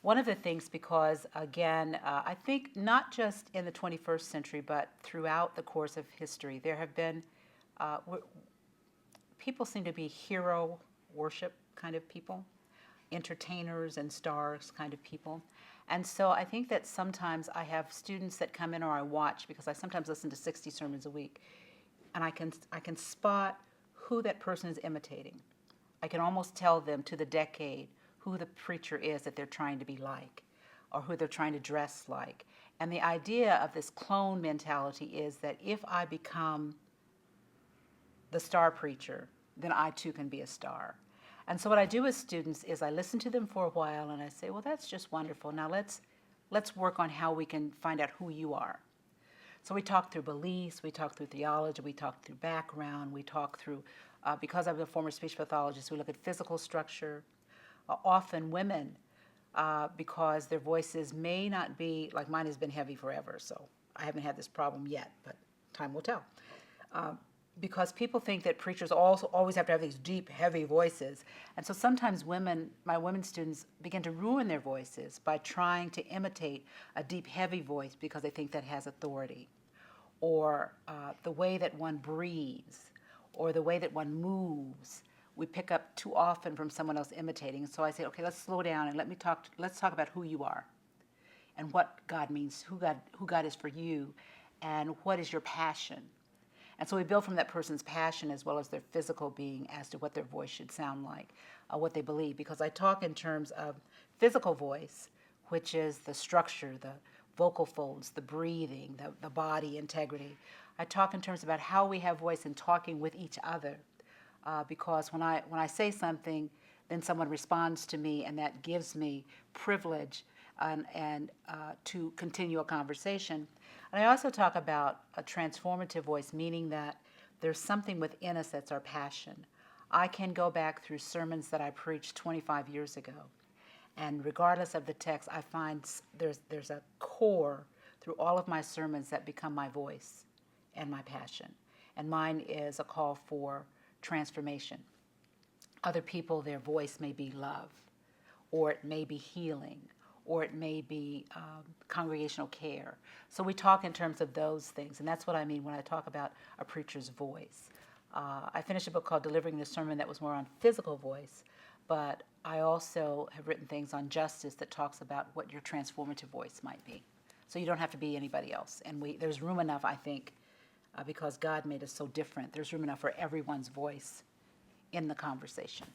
One of the things, because again, I think not just in the 21st century, but throughout the course of history, there have been, people seem to be hero worship kind of people, entertainers and stars kind of people. And so I think that sometimes I have students that come in, or I watch, because I sometimes listen to 60 sermons a week, and I can spot who that person is imitating. I can almost tell them to the decade who the preacher is that they're trying to be like, or who they're trying to dress like. And the idea of this clone mentality is that if I become the star preacher, then I too can be a star. And so what I do with students is I listen to them for a while and I say, well, that's just wonderful. Now let's work on how we can find out who you are. So we talk through beliefs, we talk through theology, we talk through background, we talk through, because I'm a former speech pathologist, we look at physical structure. Often women, because their voices may not be, like mine has been heavy forever, so I haven't had this problem yet, but time will tell. Because people think that preachers also always have to have these deep, heavy voices. And so sometimes women, my women students, begin to ruin their voices by trying to imitate a deep, heavy voice because they think that has authority. Or the way that one breathes, or the way that one moves, we pick up too often from someone else imitating. So I say, okay, let's slow down and let's talk about who you are and what God means, who God is for you, and what is your passion. And so we build from that person's passion as well as their physical being as to what their voice should sound like, what they believe. Because I talk in terms of physical voice, which is the structure, the vocal folds, the breathing, the body integrity. I talk in terms about how we have voice in talking with each other. Because when I say something, then someone responds to me, and that gives me privilege and to continue a conversation. And I also talk about a transformative voice, meaning that there's something within us that's our passion. I can go back through sermons that I preached 25 years ago, and regardless of the text, I find there's a core through all of my sermons that become my voice and my passion. And mine is a call for transformation. Other people, their voice may be love, or it may be healing, or it may be congregational care. So we talk in terms of those things, and that's what I mean when I talk about a preacher's voice. I finished a book called Delivering the Sermon that was more on physical voice, but I also have written things on justice that talks about what your transformative voice might be. So you don't have to be anybody else. And there's room enough, I think, because God made us so different, there's room enough for everyone's voice in the conversation.